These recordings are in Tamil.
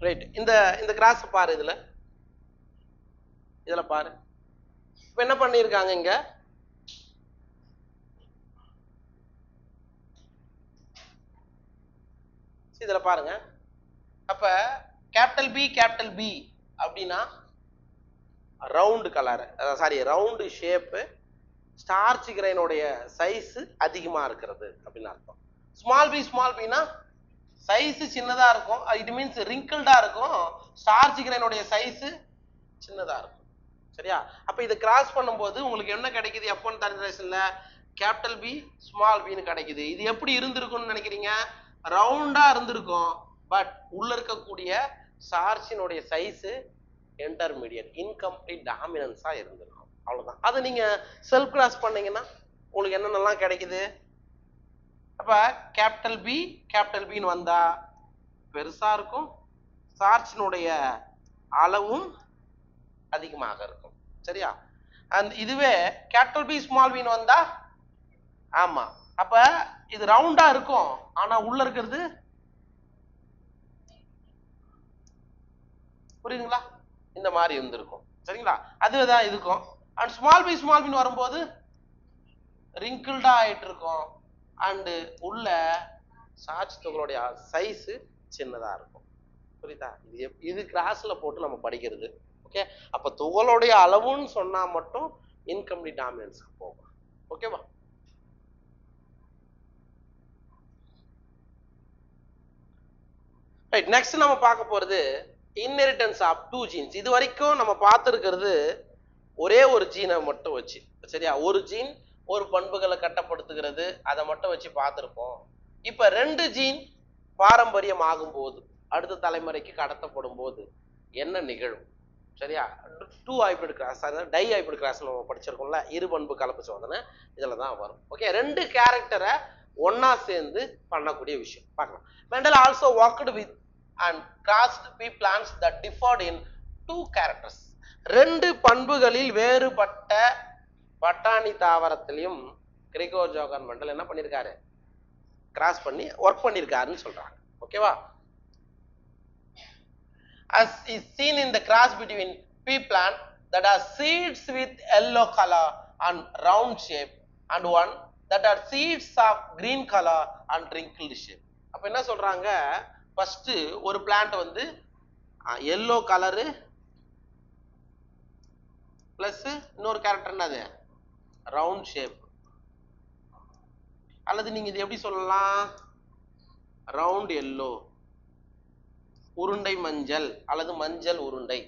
ரைட். இந்த கிராஸ் பாரு, இதுல பாரு. இப்ப என்ன பண்ணிருக்காங்க இங்க, இதுல பாருங்க. அப்ப கேபிட்டல் பி அப்படின்னா round colour, sorry round shape, starch கிரைனுடைய சைஸ் அதிகமா இருக்கிறது அப்படின்னு அர்த்தம். ஸ்மால் பினா சைஸ் சின்னதா இருக்கும், இட் மீன்ஸ் ரிங்கிள்டா இருக்கும், ஸ்டார்ச் கிரைனுடைய சைஸ் சின்னதா இருக்கும். சரியா? அப்ப இதை கிராஸ் பண்ணும்போது உங்களுக்கு என்ன கிடைக்குது? F1 டிரான்ஸ்லேஷன்ல கேபிட்டல் பி ஸ்மால் பின்னு கிடைக்குது. இது எப்படி இருந்திருக்கும்னு நினைக்கிறீங்க? ரவுண்டா இருந்திருக்கும், பட் உள்ள இருக்கக்கூடிய ஸ்டார்ச்சினுடைய சைஸ் இன்டர்மீடியட், இன்கம்ப்ளீட் டாமினன்ஸா இருந்திருக்கும். அவ்வளவுதான். அதை நீங்க செல்ஃப் கிராஸ் பண்ணீங்கன்னா உங்களுக்கு என்னென்னலாம் கிடைக்குது? அப்ப கேபிட்டல் பின்னு வந்தா பெருசா இருக்கும், ஸ்டார்ச்சினுடைய அளவும் அதிகமாக இருக்கும். சரியா? அண்ட் இதுவே கேபிட்டல் பி ஸ்மால் பின்னு வந்தா, ஆமா, அப்ப இது ரவுண்டா இருக்கும், ஆனா உள்ள இருக்கிறது, புரியுதுங்களா? இந்த மாதிரி இருந்திருக்கும். சரிங்களா? அதுதான் இருக்கும். அண்ட் ஸ்மால் பின்னு வரும்போது ரிங்கிள்டா ஆயிட்டு இருக்கும், அண்ட் உள்ள சார்ஜ் துகளுடைய சைஸ் சின்னதா இருக்கும். புரியுதா? இது கிராஸ்ல போட்டு நம்ம படிக்கிறது. ஓகே. அப்ப துகளுடைய அளவுன்னு சொன்னா மட்டும் இன்கம்ப்ளீட் டாமினன்ஸ் போகும். ஓகேவா? ரைட். நெக்ஸ்ட் நம்ம பார்க்க போறது இன்ஹெரிட்டன்ஸ் ஆஃப் 2 ஜீன்ஸ். இது வரைக்கும் நம்ம பார்த்துருக்கிறது ஒரே ஒரு ஜீனை மட்டும் வச்சு. சரியா? ஒரு ஜீன் ஒரு பண்புகளை கட்டப்படுத்துகிறது, அதை மட்டும் வச்சு பார்த்துருப்போம். இப்ப 2 ஜீன் பாரம்பரியம் ஆகும்போது, அடுத்த தலைமுறைக்கு கடத்தப்படும் போது என்ன நிகழும்? சரியா? 2 ஹைபிரிட் கிராஸ், அதாவது டை ஹைபிரிட் கிராஸ் நம்ம படிச்சிருக்கோம்ல, இரு பண்பு கலப்பு சோதனை, இதுல தான் வரும். ஓகே. 2 கேரக்டரை ஒன்னா சேர்ந்து பண்ணக்கூடிய விஷயம் பார்க்கலாம். Mendel also worked with and crossed pea plants that differed in 2 characters. 2 பண்புகளில் வேறுபட்ட பட்டாணி தாவரத்திலையும் கிரிகோர் ஜோகர் மெண்டல் என்ன பண்ணிருக்காரு? கிராஸ் பண்ணி ஒர்க் பண்ணிருக்காருன்னு சொல்றாங்க. ஓகேவா? As is seen in the cross between pea plant that are seeds with yellow color and round shape, and one that are seeds of green color and wrinkled shape. அப்ப என்ன சொல்றாங்க? ஃபர்ஸ்ட் ஒரு பிளான்ட் வந்து yellow கலர் பிளஸ் இன்னொரு கேரக்டர் என்னது? Round shape. அல்லது நீங்க இது எப்படி சொல்லலாம்? ரவுண்ட் எல்லோ, உருண்டை மஞ்சள், அல்லது மஞ்சள் உருண்டை.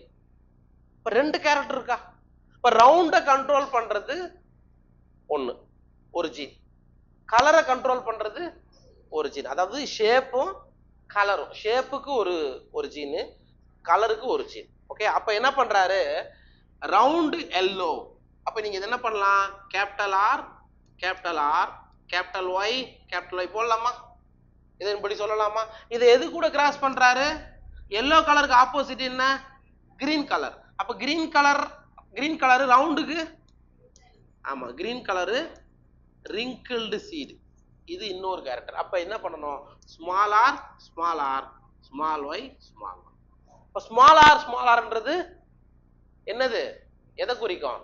இப்ப 2 கேரக்டர் இருக்கா? இப்ப ரவுண்ட கண்ட்ரோல் பண்றது ஒண்ணு, ஒரு ஜீன். கலரை கண்ட்ரோல் பண்றது ஒரு ஜீன். அதாவது ஷேப்பும் கலரும், ஷேப்புக்கு ஒரு ஜீன், கலருக்கு ஒரு ஜீன். ஓகே. அப்ப என்ன பண்றாரு? Round yellow. அப்ப நீங்க இது என்ன பண்ணலாம்? கேபிட்டல் ஆர் கேபிட்டல் ஒய் போடலாமா? இதன்படி சொல்லலாமா? இதை எது கூட கிராஸ் பண்றாரு? எல்லோ கலருக்கு ஆப்போசிட் என்ன? Green colour. அப்ப கிரீன் கலர் ரவுண்டுக்கு, ஆமா, கிரீன் கலரு ரிங்கிள்டு சீடு, இது இன்னொரு கேரக்டர். அப்ப என்ன பண்ணணும்? Small r small y. இப்ப ஸ்மால் ஆர்ன்றது என்னது? எதை குறிக்கும்?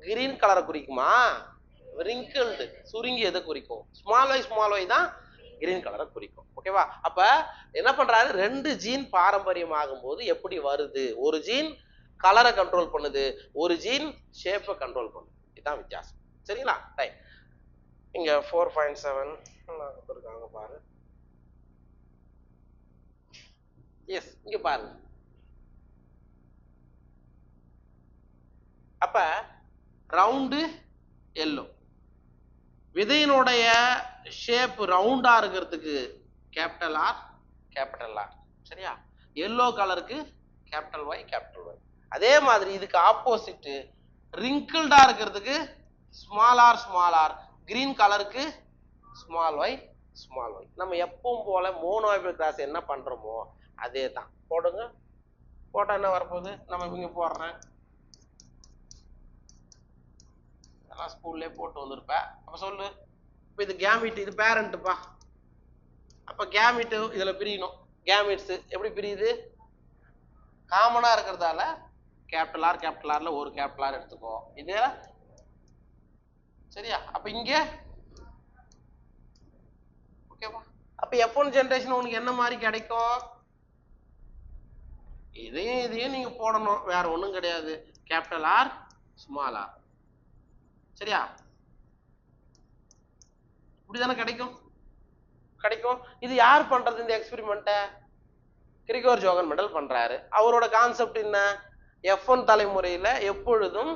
கிரீன் கலரை குறிக்குமா? ரிங்கிள்டு சுருங்கி எதை குறிக்கும்? ஸ்மால் ஒய் தான் கிரீன் கலரை குறிக்கும். ஓகேவா? அப்ப என்ன பண்றாரு? 2 ஜீன் பாரம்பரியம் ஆகும்போது எப்படி வருது? ஒரு ஜீன் கலரை கண்ட்ரோல் பண்ணுது, ஒரு ஜீன் ஷேப்பை கண்ட்ரோல் பண்ணுது. இதுதான் வித்தியாசம். சரிங்களா? ரைட். இங்க 4.7 இருக்காங்க பாரு. எஸ், இங்க பாருங்க. அப்ப ரவுண்டு எல்லோ, விதையினுடைய ஷேப் ரவுண்டா இருக்கிறதுக்கு கேபிட்டல் ஆர். சரியா? எல்லோ கலருக்கு கேபிட்டல் ஒய். அதே மாதிரி இதுக்கு ஆப்போசிட் ரிங்கிள்டா இருக்கிறதுக்கு ஸ்மால் ஆர், கிரீன் கலருக்கு ஸ்மால் ஒய். நம்ம எப்பவும் போல மோனோஹைபிரிட் கிராஸ் என்ன பண்றோமோ அதே தான் போடுங்க. போட்டா என்ன வரப்போகுது? நம்ம இங்க போடுறேன், ஸ்கூல்லே போட்டு வந்திருப்பேன். அப்ப சொல்லு. இப்ப இது கேமிட், இது பேரண்ட்ப்பா. அப்ப கேமிட் இதுல பிரியணும். கேமிட்ஸ் எப்படி பிரியுது? காமனா இருக்கிறதால கேபிட்டல் ஆர்ல ஒரு கேபிட்டல் ஆர் எடுத்துக்கோ. இது சரியா? அப்ப இங்க ஓகேவா? அப்ப F1 ஜெனரேஷன் உனக்கு என்ன மாதிரி கிடைக்கும்? இதையும் நீங்க போடணும், வேற ஒண்ணும் கிடையாது. Capital R small r. சரியா? இப்படிதானே கிடைக்கும். இது யார் பண்றது இந்த எக்ஸ்பெரிமெண்ட்டை? கிரிகோர் ஜோகன் மெண்டல் பண்றாரு. அவரோட கான்செப்ட் என்ன? F1 தலைமுறையில எப்பொழுதும்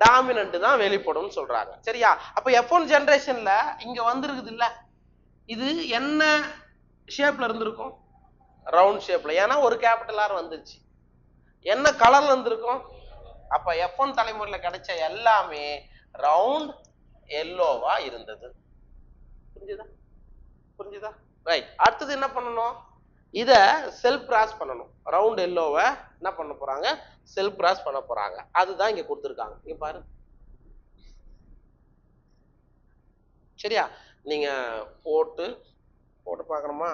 டாமினன்ட் தான் வெளிப்படும் சொல்றாங்க. சரியா? அப்ப F1 ஜெனரேஷன்ல இங்க வந்திருக்குது இல்ல, இது என்ன ஷேப்ல இருந்திருக்கும்? ரவுண்ட் ஷேப்ல. ஏன்னா ஒரு கேபிட்டல் ஆர் வந்துருச்சு. என்ன கலர்ல இருந்திருக்கும்? அப்ப F1 தலைமுறையில கிடைச்ச எல்லாமே ரவுண்ட் எல்லோவா இருந்தது. புரிஞ்சுதா? ரைட். அடுத்தது என்ன பண்ணணும்? இத செல்ஃப் கிராஸ் பண்ணணும். ரவுண்ட் எல்லோவை என்ன பண்ண போறாங்க? செல்ஃப் கிராஸ் பண்ண போறாங்க. அதுதான் இங்க கொடுத்துருக்காங்க. இங்க பாரு. சரியா? நீங்க போட்டு பார்க்கணுமா?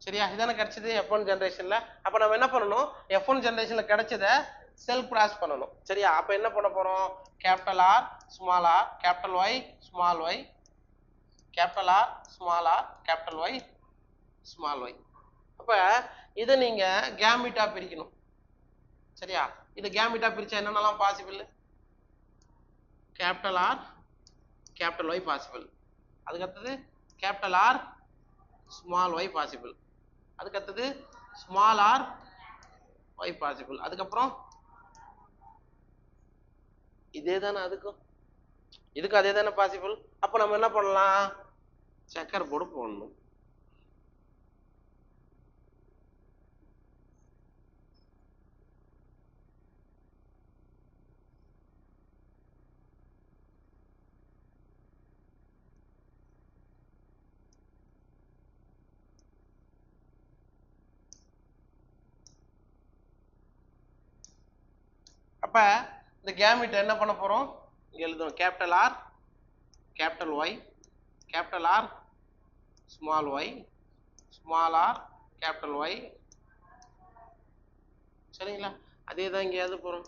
சரியா? இதானே கிடைச்சது F1 ஜெனரேஷன்ல. அப்ப நம்ம என்ன பண்ணணும்? F1 ஜெனரேஷன்ல கிடைச்சத செல்ஃப் கிராஸ் பண்ணணும். சரியா? அப்ப என்ன பண்ண போறோம்? Capital R small r, capital y small y, capital R small r, capital y small y. அப்ப இதை நீங்க கேமிட்டா பிரிக்கணும். சரியா? இது கேமிட்டா பிரிச்சா என்னென்னலாம் possible? Capital R capital y possible. அதுக்கு அடுத்தது capital R small y possible. அதுக்கு அடுத்தது ஸ்மால் ஆர் ஒய் பாசிபிள். அதுக்கப்புறம் இதே தானே அதுக்கும் இதுக்கு அதே தானே பாசிபிள். அப்ப நம்ம என்ன பண்ணலாம்? செக்கர் போர்டு போடணும். அப்ப இந்த கேமிட் என்ன பண்ண போறோம்? இங்க எழுதணும். Capital R capital y, capital R small y, small r capital y. சரிங்களா? அதே தான் இங்க எழுத போறோம்.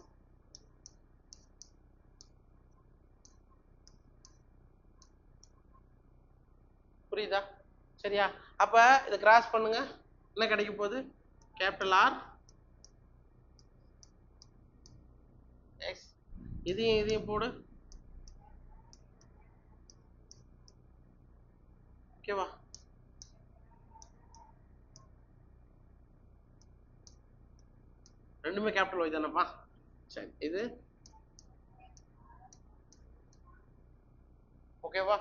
புரியுதா? சரியா? அப்ப இதை கிராஸ் பண்ணுங்க. என்ன கிடைக்க போகுது? Capital r x. இதையும் போடு. ஓகேவா? ரெண்டுமே கேபிட்டல் ஒய் தானப்பா. சரி, இது ஓகேவா?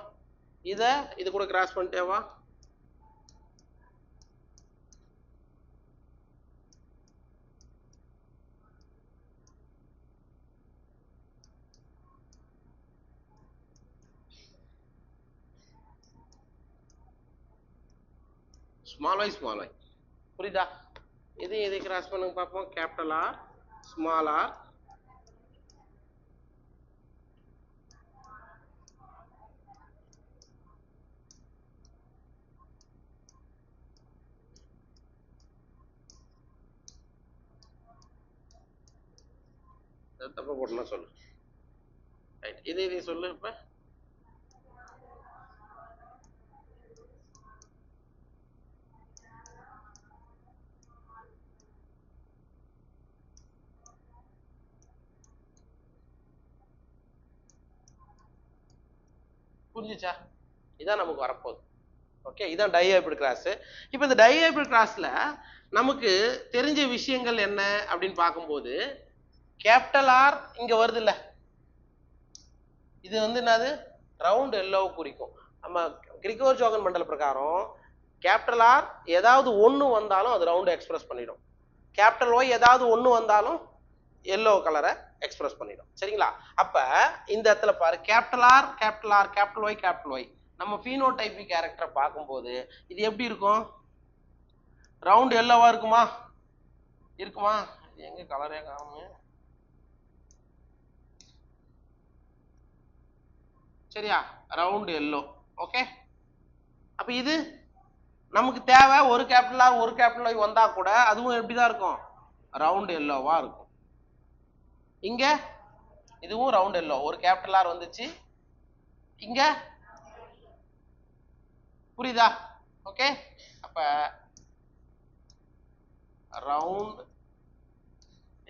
இது கூட கிராஸ் பண்ணிட்டேவா? Small Y. புரியுதா? இதை கிராஸ் பண்ணுங்க பார்ப்போம். கேபிட்டல் ஆர் ஸ்மால் ஆர், தப்பா போட்டுனா சொல்லு. ரைட். இதை சொல்லு. இப்ப புரிஞ்சுச்சா? இதான் நமக்கு வரப்போகுது. ஓகே, இதான் டைஹைபிரிட் கிராஸ். இப்போ இந்த டைஹைபிரிட் கிராஸ்ல நமக்கு தெரிஞ்ச விஷயங்கள் என்ன அப்படின்னு பார்க்கும்போது, கேபிட்டல் ஆர் இங்க வருது இல்ல, இது வந்து என்னது, ரவுண்ட் எல்லோவை குறிக்கும். நம்ம கிரிகோர் ஜோகன் மண்டல பிரகாரம் கேபிட்டல் ஆர் ஏதாவது ஒன்று வந்தாலும் அது ரவுண்ட் எக்ஸ்பிரஸ் பண்ணிடும், கேபிட்டல் ஒய் ஏதாவது ஒன்று வந்தாலும் எல்லோ கலரை எக்ஸ்பிரஸ் பண்ணிடும். சரிங்களா? அப்ப இந்த இடத்துல பாரு, capital R capital R capital y capital y, நம்ம ஃபீனோடைபிக் கேரக்டரை பார்க்கும்போது இது எப்படி இருக்கும்? ரவுண்ட் எல்லோவா இருக்குமா? இருக்குமா? எங்க கலரே காணுமே. சரியா? Round yellow. ஓகே, அப்ப இது நமக்கு தேவை ஒரு கேபிட்டல் ஆர் ஒரு கேபிட்டல் ஒய் வந்தா கூட அதுவும் எப்படிதான் இருக்கும்? ரவுண்ட் எல்லோவா இருக்கும். இங்க இதுவும் ரவுண்ட் எல்லோ, ஒரு கேபிட்டல் ஆர் வந்துச்சு இங்க, புரியுதா? ஓகே, அப்ப ரவுண்ட்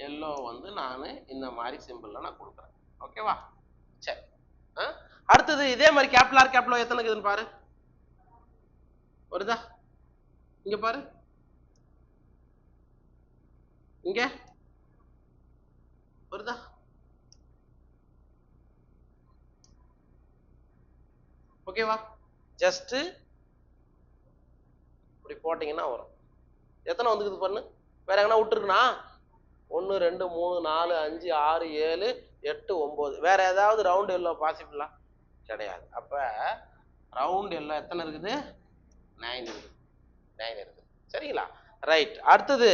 எல்லோ வந்து நான் இந்த மாதிரி சிம்பிள்ல நான் கொடுக்குறேன். ஓகேவா? சரி, அடுத்தது இதே மாதிரி கேபிட்டல் ஆர் கேபிட்டல் ஒய் எத்தனை இருக்குதுன்னு பாரு. வருதா? இங்க பாரு, இங்க வருதா? ஓகேவா? ஜஸ்ட் இப்படி போட்டீங்கன்னா வரும். எத்தனை வந்துக்குது பண்ணு, வேற எங்கன்னா விட்டுருக்குண்ணா? 1 2 3 4 5 6 7 8 9, வேற ஏதாவது ரவுண்ட் எல்லோ பாசிபிளா? கிடையாது. அப்ப ரவுண்ட் எல்லோ எத்தனை இருக்குது? 9 இருக்குது. 9 இருக்குது. சரிங்களா? ரைட். அடுத்தது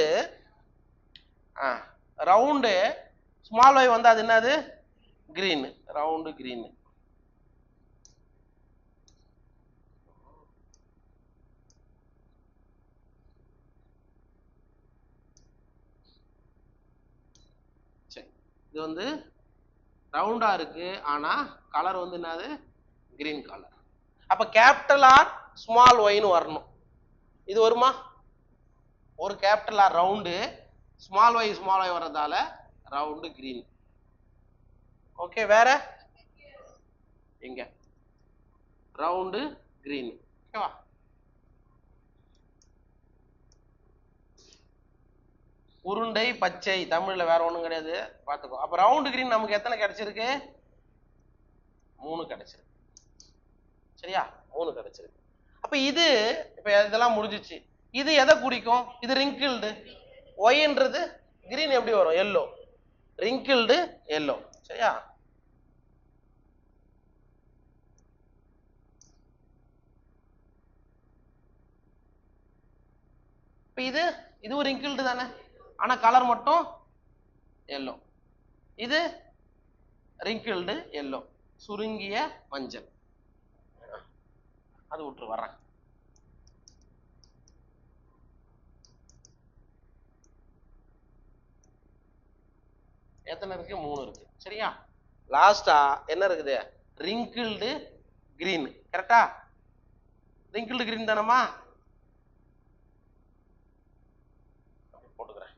ரவுண்டு ஸ்மால் ஒய் வந்து அது என்னது? கிரீன். Round green. சரி, இது வந்து ரவுண்டா இருக்கு, ஆனா கலர் வந்து என்னது? Green colour. அப்ப கேபிட்டல் ஆர் ஸ்மால் ஒய்னு வரணும். இது வருமா? ஒரு capital R round, small Y வர்றதால ரவுண்டு கிரீன். ஓகே, வேற எங்க? Round green. ஓகேவா? உருண்டை பச்சை, தமிழ்ல வேற ஒண்ணும் கிடையாது, பாத்துக்கோ. அப்ப ரவுண்டு கிரீன் நமக்கு எத்தனை கிடைச்சிருக்கு? 3 கிடைச்சிருக்கு. சரியா? 3 கிடைச்சிருக்கு. அப்ப இது இப்ப இதெல்லாம் முடிஞ்சிச்சு. இது எதை குறிக்கும்? இது ரிங்கிள்டு. ஒய்ன்றது கிரீன் எப்படி வரும்? எல்லோ. Wrinkled yellow. சரியா? இப்ப இதுவும் ரிங்கிள்டு தானே, ஆனா கலர் மட்டும் எல்லோ. இது ரிங்கிள்டு எல்லோ, சுருங்கிய மஞ்சள். அது விட்டு வர்றேன். எத்தனை இருக்கு? 3 இருக்கு. சரியா? லாஸ்டா என்ன இருக்குது? Wrinkled green. கரெக்டா? ரிங்கிள்டு கிரீன் தானமா? போட்டுக்கிறேன்.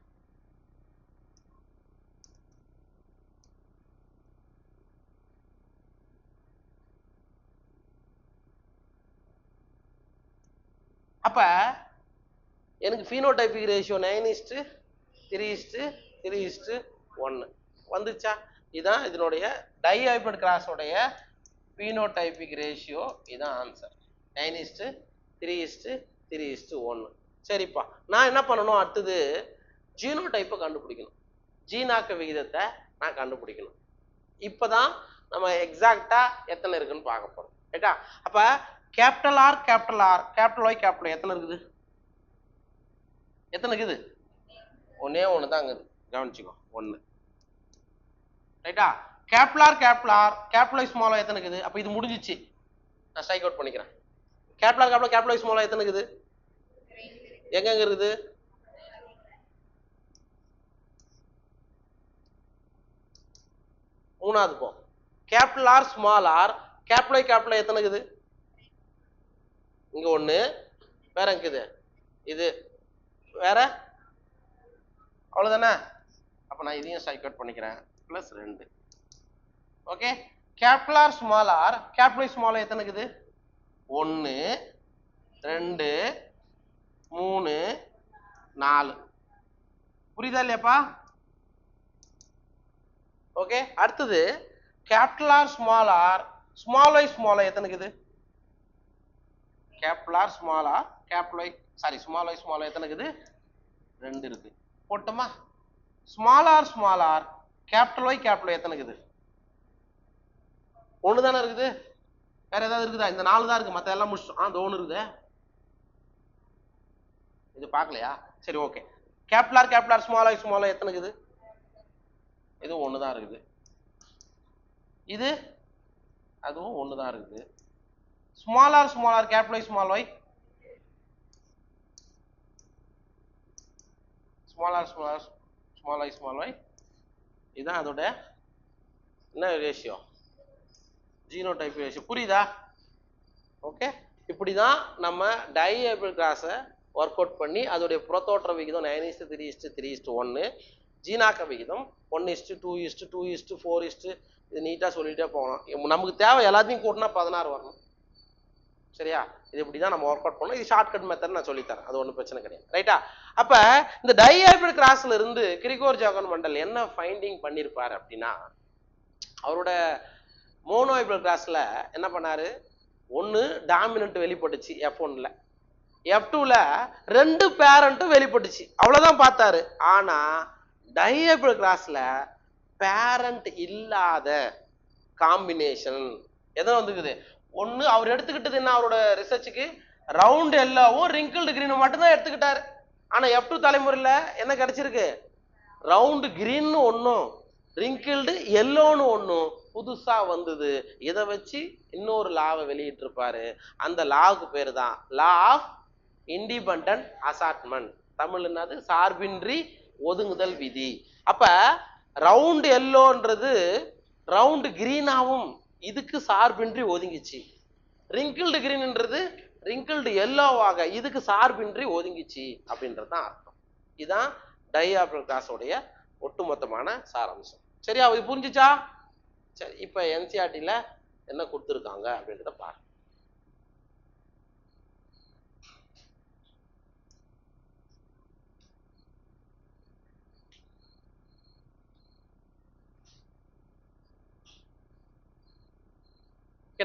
அப்ப எனக்கு ஃபீனோடைபிக் ரேஷியோ 9:3:3:1 வந்துச்சா? இதுதான் இதனுடைய டைஹைபிரிட் கிராஸோடைய ஃபீனோடைபிக் ரேஷியோ. இதுதான் ஆன்சர், 9:3:3:1. சரிப்பா, நான் என்ன பண்ணணும்? அடுத்தது ஜீனோடைப்பை கண்டுபிடிக்கணும், ஜீனாக்க விகிதத்தை நான் கண்டுபிடிக்கணும். இப்பதான் நம்ம எக்ஸாக்டா எத்தனை இருக்குன்னு பார்க்க போறோம். ரைட்டா? அப்ப capital R capital y capital எத்தனை இருக்குது? எத்தனை இருக்குது? ஒன்னே ஒன்று தான் இருக்குது, கவனிச்சுக்கோ, 1. ரைட்டா? Capital R capital y small எத்தனை இருக்குது? அப்ப இது முடிஞ்சிச்சு, நான் ஸ்ட்ரைக் அவுட் பண்ணிக்கிறேன். Capital R capital y small எத்தனை இருக்குது? எங்க இருக்குது? மூணாவது போ. Capital R small r capital y எத்தனை இருக்குது? இங்க 1, வேற இருக்குது இது, வேற, அவ்வளவுதானே? அப்ப நான் இதையும் ஸ்ட்ரைக் அவுட் பண்ணிக்கிறேன், +2. Okay, capital R small r capital y small எத்தனை இருக்குது? 1 2 3 4 புரியுதா இல்லையாப்பா? ஓகே. அடுத்தது கேபிட்டல் ஆர் ஸ்மால் ஒய் எத்தனை இருக்குது? Capital R small y small y எத்தனை இருக்குது? 2 இருக்கு. போட்டோமா? ஸ்மால் ஆர் கேபிட்டல் ஒய் எத்தனை இருக்குது? 1 தானே இருக்குது. வேற ஏதாவது இருக்குதா? இந்த 4 தான் இருக்கு, மத்த எல்லாம் முடிச்சிட்டோம். அந்த 1 இருக்குது. இது பார்க்கலையா? சரி, okay. Capital R small y எத்தனை இருக்குது? இது 1 தான் இருக்குது. இது அதுவும் 1 தான் இருக்குது. Small r capital y small y small y இதுதான் அதோட என்ன ரேஷியோ? Genotype ratio. புரியுதா? ஓகே. இப்படிதான் நம்ம டைஹெப்ரிட் கிராஸை ஒர்க் அவுட் பண்ணி அதோடைய புறத்தோற்ற விகிதம் 9:3:3:1, ஜீனாக்க விகிதம் 1:2:2:4 இது நீட்டா சொல்லிட்டே போகணும். நமக்கு தேவை எல்லாத்தையும் கூட்டினா 16 வரணும். சரியா? இது இப்படிதான் நம்ம ஒர்க் அவுட் பண்ணணும். இது ஷார்ட்கட் மெத்தட் நான் சொல்லித்தரேன், அது ஒன்றும் பிரச்சனை கிடையாது. ரைட்டா? அப்ப இந்த டைஹைபிரிட் கிராஸ்ல இருந்து கிரிகோர்-ஜாகன் மண்டல் என்ன ஃபைண்டிங் பண்ணிருப்பாரு அப்படின்னா, அவரோட மோனோஹைபிரிட் கிராஸ்ல என்ன பண்ணாரு? 1 டாமினன்ட் வெளிப்பட்டுச்சு F1ல, F2ல 2 பேரண்ட்டும் வெளிப்பட்டுச்சு. அவ்வளவுதான் பார்த்தாரு. ஆனா டைஹைபிரிட் கிராஸ்ல பேரண்ட் இல்லாத காம்பினேஷன் எதோ வந்துக்குது. ஒன்னு அவர் எடுத்துக்கிட்டது என்ன? அவரோட ரிசர்ச்சுக்கு ரவுண்ட் எல்லோவும் ரிங்கிள்டு கிரீன் மட்டும் தான் எடுத்துக்கிட்டாரு. ஆனா F2 தலைமுறையில என்ன கிடைச்சிருக்கு? ரவுண்ட் கிரீன் ஒன்னும் ரிங்கிள்டு எல்லோன்னு ஒன்னும் புதுசா வந்தது. இதை வச்சு இன்னொரு லாவை வெளியிட்டு இருப்பாரு. அந்த லாவுக்கு பேரு தான் law of independent assortment. Tamil என்னது? சார்பின்றி ஒதுங்குதல் விதி. அப்ப ரவுண்ட் எல்லோன்றது ரவுண்ட் கிரீனாவும் இதுக்கு சார்பின்றி ஒதுங்கிச்சு. ரிங்கிள்டு கிரீன்ன்றது ரிங்கிள்டு எல்லோவாக இதுக்கு சார்பின்றி ஒதுங்கிச்சு அப்படின்றதுதான் அர்த்தம். இதுதான் டைஹைபிரிட் கிராஸோடைய ஒட்டுமொத்தமான சாராம்சம். சரியா? இது புரிஞ்சுச்சா? சரி, இப்ப NCERT-ல என்ன கொடுத்துருக்காங்க அப்படின்றத பாருங்க.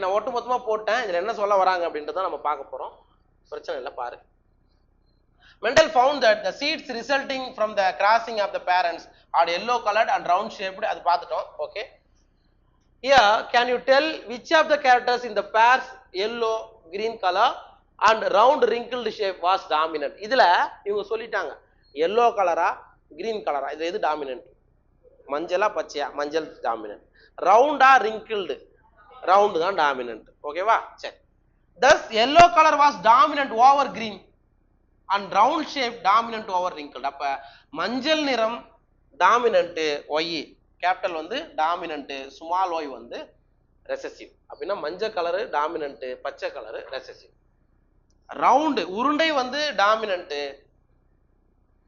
நான் ஒட்டுமொத்தமா போட்டேன். இதுல என்ன சொல்ல வராங்க அப்படின்றத நம்ம பார்க்க போறோம். பிரச்சனை இல்லை, பாரு. Mendel found that the seeds resulting from the crossing of the parents are yellow colored and round shaped. அது பார்த்துட்டோம். Okay. Here can you tell which of the characters in the pairs yellow green color and round wrinkled shape was dominant? இதுல இவங்க சொல்லிட்டாங்க yellow கலரா green கலரா, இது எது டாமினன்ட்? மஞ்சளா பச்சையா? மஞ்சள் டாமினன்ட். ரவுண்டா wrinkled? ரவுண்ட் தான் டாமினன்ட். ஓகேவா? சரி. Thus yellow color was dominant over green and round shape dominant over wrinkled. அப்ப மஞ்சள் நிறம் டாமினன்ட் ஒய், கேபிட்டல் வந்து டாமினன்ட், ஸ்மால் ஒய் வந்து ரெசசிவ். அப்படின்னா மஞ்சள் கலரு டாமினன்ட், பச்சை கலரு ரெசசிவ். ரவுண்டு உருண்டை வந்து டாமினன்ட்,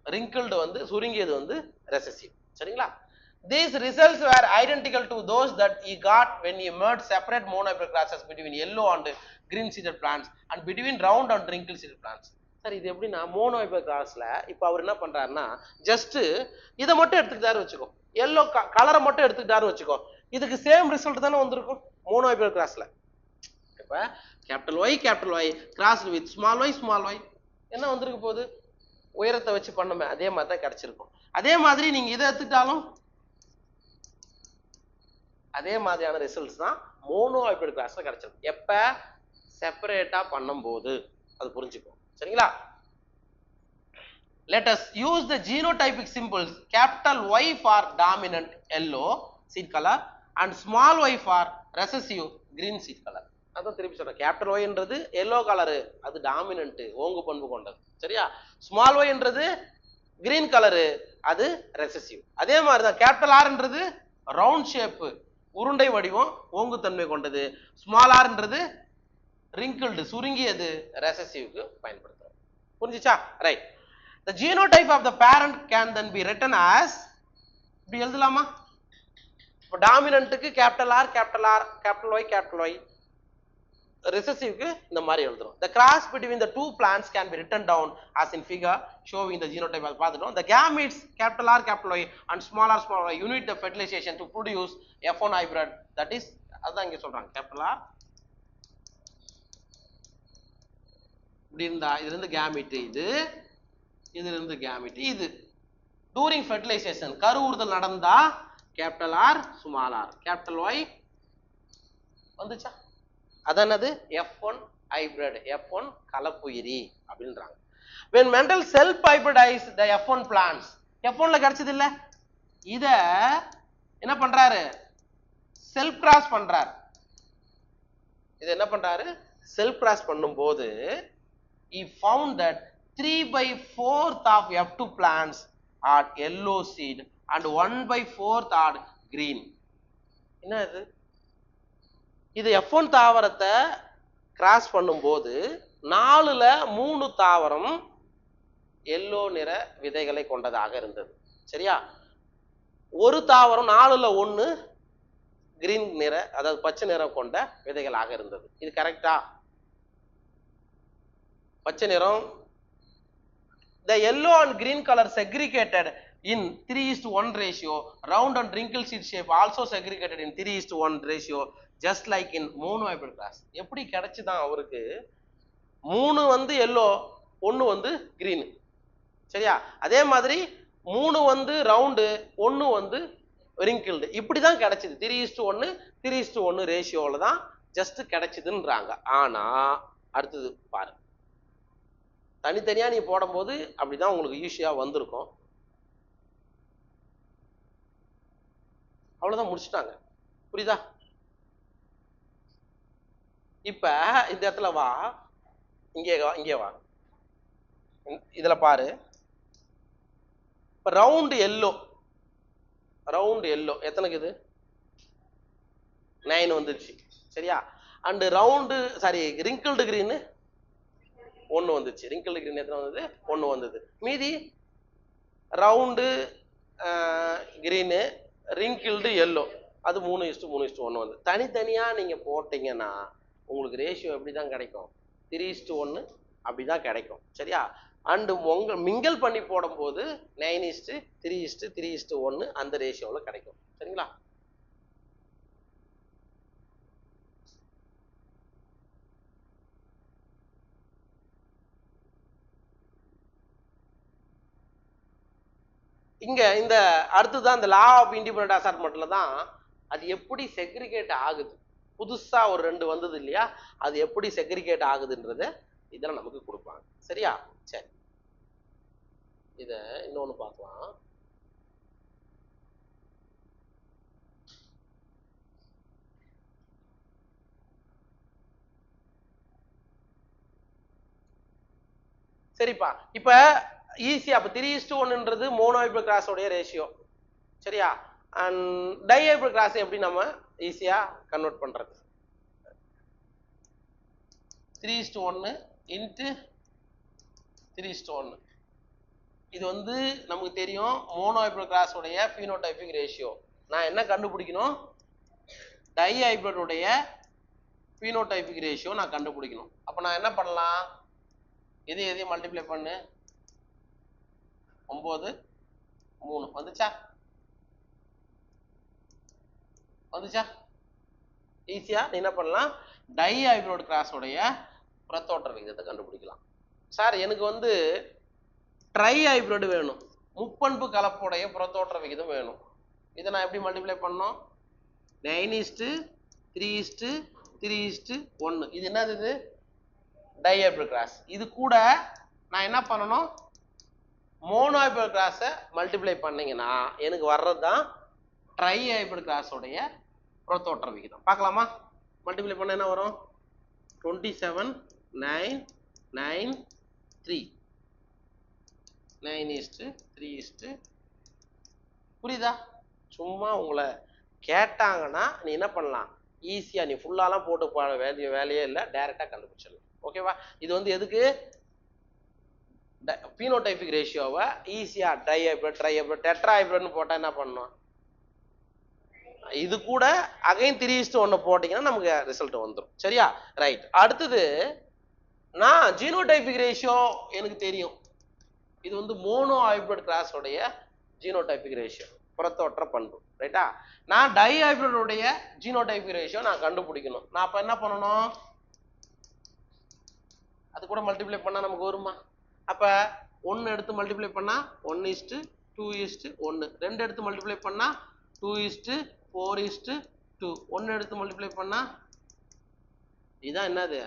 ரிங்கிள்டு வந்து சுருங்கியது வந்து ரெசசிவ். சரிங்களா? These results were identical to those that he got when he merged separate monohybrid grasses between yellow and green seeded plants and between round and wrinkled seeded plants. சரி, இது எப்படின்னா மோனோஹைபிரிட் கிராஸ்ல இப்ப அவர் என்ன பண்றாருன்னா ஜஸ்ட் இதை மட்டும் எடுத்துக்கிட்டாரு வச்சுக்கோ, எல்லோ கலரை மட்டும் எடுத்துக்கிட்டாரு வச்சுக்கோ, இதுக்கு சேம் ரிசல்ட் தானே வந்திருக்கும் மோனோஹைபிரிட் கிராஸ்ல. இப்ப capital y cross with small y என்ன வந்திருக்கு போகுது? உயரத்தை வச்சு பண்ணுமே அதே மாதிரி தான் கிடைச்சிருக்கும். அதே மாதிரி நீங்க இதை எடுத்துக்கிட்டாலும் அதே மாதிரியான ரிசல்ட்ஸ் தான் மோனோஹைபிரிட் கிராஸ்ல கிடைச்சிருக்கும். எப்ப செப்பரேட்டா பண்ணும்போது அது புரிஞ்சுக்கும். சரிங்களா? Let us use the genotypic symbols capital Y for dominant yellow seed color and small y for recessive green seed color. அதான் திருப்பி சொல்றேன். கேபிட்டல் ஒய் என்றது எல்லோ கலரு, அது டாமினன்ட், ஓங்கு பண்பு கொண்டது. சரியா? ஸ்மால் ஒய் என்றது கிரீன் கலரு, அது ரெசசிவ். அதே மாதிரி தான் கேபிட்டல் ஆர் என்றது ரவுண்ட் ஷேப், உருண்டை வடிவம், ஓங்கு தன்மை கொண்டது. ஸ்மால் ஆர் என்றது wrinkled சுருங்கியது, ரெசசிவ்க்கு பயன்படுத்துறோம். புரிஞ்சுச்சா? Right. The genotype of the parent can then be written as, இப்படி எழுதலாமா? இப்போ டாமினன்ட்டுக்கு capital R capital Y, recessive இந்த மாதிரி எழுதுறோம். The cross between the two plants can be written down as in figure showing the genotype. அது பார்த்துட்டோம். The gametes capital R capital Y and small y unit the fertilization to produce F1 hybrid, that is அதான் இங்க சொல்றாங்க capital R இப்படி இருந்தா இதுல இருந்து gamete இது, இதுல இருந்து gamete இது. During fertilization கருவுறுதல் நடந்தா capital R small r capital Y வந்துச்சா, அதானது F1 hybrid, F1 கலப்புயிரி அப்படின்றாங்க. When Mendel self hybridized the F1 plants, F1 ல கிடைச்சது இல்ல, இத என்ன பண்றாரு, செல்ஃப் கிராஸ் பண்றாரு. இது என்ன பண்றாரு, செல்ஃப் கிராஸ் பண்ணும்போது he found that 3/4 of F2 plants are yellow seed and 1/4 are green. என்ன இது, இது F1 தாவரத்தை கிராஸ் பண்ணும்போது 4ல 3 தாவரம் எல்லோ நிற விதைகளை கொண்டதாக இருந்தது. சரியா, ஒரு தாவரம் 4ல 1 கிரீன் நிற அதாவது பச்சை நிறம் கொண்ட விதைகளாக இருந்தது. இது கரெக்டா? பச்சை நிறம், the yellow and green color segregated in 3:1 ratio, round and wrinkle seed shape also segregated in 3:1 ratio, just like in monohybrid class. எப்படி கிடைச்சுதான் அவருக்கு 3 வந்து எல்லோ 1 வந்து கிரீன். சரியா, அதே மாதிரி 3 வந்து ரவுண்டு 1 வந்து wrinkled, இப்படிதான் கிடைச்சது. 3:1 3:1 ரேஷியோல தான் ஜஸ்ட் கிடைச்சதுன்றாங்க. ஆனா அடுத்தது பாரு, தனித்தனியா நீ போடும்போது அப்படிதான் உங்களுக்கு ஈஸியா வந்திருக்கும். அவ்வளவுதான், முடிச்சுட்டாங்க. புரியுதா? இப்ப இந்த இடத்துல வா, இங்கே வா, இதுல பாரு. இப்ப ரவுண்ட் எல்லோ எத்தனைக்கு இது 9 வந்துருச்சு. சரியா, and round sorry wrinkled green 1 வந்துச்சு. ரிங்கிள்டு கிரீன் எத்தனை வந்தது, 1 வந்தது. மீதி ரவுண்டு கிரீனு ரிங்கிள்டு எல்லோ அது 3:3:1 வந்து. தனித்தனியா நீங்க போட்டீங்கன்னா உங்களுக்கு ரேஷியோ எப்படிதான் கிடைக்கும், 3:1 அப்படிதான் கிடைக்கும். சரியா, அண்டு உங்க மிங்கல் பண்ணி போடும் போது 9:3:3:1 அந்த ரேஷியோல கிடைக்கும். சரிங்களா, இங்க இந்த அடுத்துதான் இந்த லா ஆஃப் இண்டிபெண்டன்ட் அசார்ட்மெண்ட்ல தான் அது எப்படி செக்ரிகேட் ஆகுது, புதுசா ஒரு 2 வந்தது இல்லையா, அது எப்படி செக்ரிகேட் ஆகுதுன்றது இதெல்லாம் நமக்கு கொடுப்பாங்க. சரியா, சரி, இத இன்னொன்னு பார்க்கலாம். சரிப்பா, இப்ப ஈஸியா அப்ப 3:1ன்றது மோனோஹைபிரிட் கிராஸ் உடைய ரேஷியோ. சரியா, அண்ட் டைஹைபிரிட் கிராஸ் எப்படி நம்ம ஈஸியா கன்வெர்ட் பண்றது, 3:1 இன்ட்டு 3:1. இது வந்து நமக்கு தெரியும் மோனோஹைபிரிட் கிராஸ் உடைய பினோடைபிக் ரேஷியோ. நான் என்ன கண்டுபிடிக்கணும், டைஹைபிரிட் உடைய பினோடைபிக் ரேஷியோ நான் கண்டுபிடிக்கணும். அப்ப நான் என்ன பண்ணலாம், எதையும் மல்டிப்ளை பண்ணு, 9 3 வந்துச்சா, ஈஸியா நீ என்ன பண்ணலாம், டைஹைபிரிட் கிராஸ் உடைய புறத்தோற்ற விகிதத்தை கண்டுபிடிக்கலாம். சார் எனக்கு வந்து ட்ரை ஹைபிரிட் வேணும், முப்பண்பு கலப்புடைய புறத்தோற்ற விகிதம் வேணும். இதை நான் எப்படி மல்டிப்ளை பண்ணோம், 9:3:3:1. இது என்னது, இது டைஹைபிரிட் கிராஸ். இது கூட நான் என்ன பண்ணணும், மோனோஹைபிரிட் கிராஸை மல்டிப்ளை பண்ணீங்கன்னா எனக்கு வர்றது தான் ட்ரை ஹைபிரிட் கிராஸ் உடைய புறத்தோற்ற விகிதம். பார்க்கலாமா, மல்டிப்ளை பண்ண என்ன வரும், 27:9:9:3 9:3. புரியுதா? சும்மா உங்களை கேட்டாங்கன்னா நீ என்ன பண்ணலாம், ஈஸியா நீ ஃபுல்லாலாம் போட்டு வேலையே இல்லை, டைரக்டா கண்டுபிடிச்சிடலாம். ஓகேவா, இது வந்து எதுக்கு, பினோடைபிக் ரேஷியோவை ஈஸியா டைஹைபிரிட் ட்ரைஹைபிரிட் டெட்ராஹைபிரிட்னு போட்டா என்ன பண்ணணும், இது கூட அகைன் 3:1 போட்டீங்கன்னா நமக்கு ரிசல்ட் வந்துடும். சரியா? ரைட். அடுத்தது நான் ஜீனோடைபிக் ரேஷியோ எனக்கு தெரியும். இது வந்து மோனோ ஹைபிரிட் கிராஸ் உடைய ஜீனோடைபிக் ரேஷியோ, புறத்தோற்ற பண்பு. ரைட்டா? நான் டை ஹைபிரிட் உடைய ஜீனோடைபிக் ரேஷியோ நான் கண்டுபிடிக்கணும். நான் அப்ப என்ன பண்ணணும்? அது கூட மல்டிப்ளை பண்ணா நமக்கு வருமா? அப்ப 1 எடுத்து மல்டிப்ளை பண்ணா 1:2:1, 2 எடுத்து மல்டிப்ளை பண்ணா 2:4:2, 1 எடுத்து மல்டிப்ளை பண்ணா இதுதான் என்னது?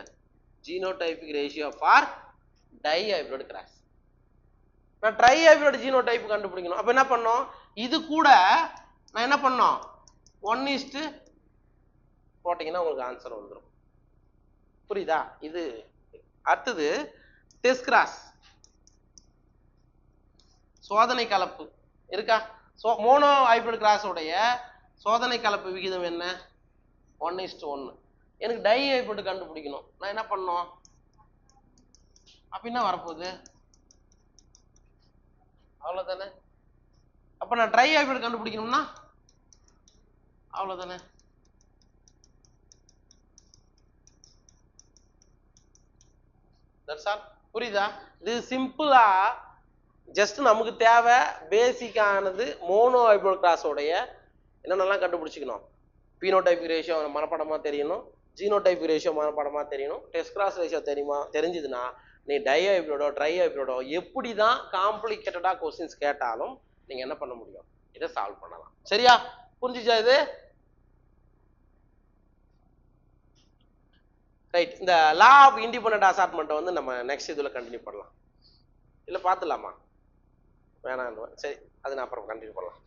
Genotypic ratio for dihybrid cross. நான் ட்ரை ஹைபிரிட் ஜீனோடைப் கண்டுபிடிக்கணும். அப்ப என்ன பண்ணோம்? இது கூட நான் என்ன பண்ணோம்? 1:, போட்டீங்கன்னா உங்களுக்கு ஆன்சர் வந்துடும். புரியுதா? இது அடுத்தது டெஸ்ட் கிராஸ், சோதனை கலப்பு இருக்கா? மோனோ ஹைபிரிட் கிராஸ் உடைய சோதனை கலப்பு விகிதம் என்ன? 1:1. எனக்கு டை ஹைபிரிட் கண்டுபிடிக்கணும். நான் என்ன பண்ணணும்? அப்ப என்ன வரப்போகுது? அவ்வளவுதானே. அப்ப நான் ட்ரை ஹைபிரிட் கண்டுபிடிக்கணும்னா அவ்வளவுதானே. That's all. புரியுதா? இது சிம்பிளா ஜஸ்ட் நமக்கு தேவை பேசிக்கானது. மோனோ ஹைபிரிட் கிராஸ் உடைய என்னென்னலாம் கண்டுபிடிச்சிக்கணும்? பீனோடைபிக் ரேஷியோ மனப்பாடமா தெரியணும், ஜீனோடைபிக் ரேஷியோ மனப்பாடமா தெரியணும், டெஸ்ட் கிராஸ் ரேஷியோ தெரிஞ்சுதுன்னா நீ டை ஹைபிரிடோ ட்ரை ஹைபிரிடோ எப்படி தான் காம்ப்ளிகேட்டடா கொஸ்டின்ஸ் கேட்டாலும் நீங்க என்ன பண்ண முடியும்? இதை சால்வ் பண்ணலாம். சரியா? புரிஞ்சுச்சா இது? ரைட். இந்த லா ஆஃப் இண்டிபெண்டன்ட் அசார்ட்மெண்ட் வந்து நம்ம நெக்ஸ்ட் இதுல கண்டினியூ பண்ணலாம். இல்ல பாத்துலாமா? வேணாம். சரி, அது நான் அப்புறம் கண்டினியூ பண்ணலாம்.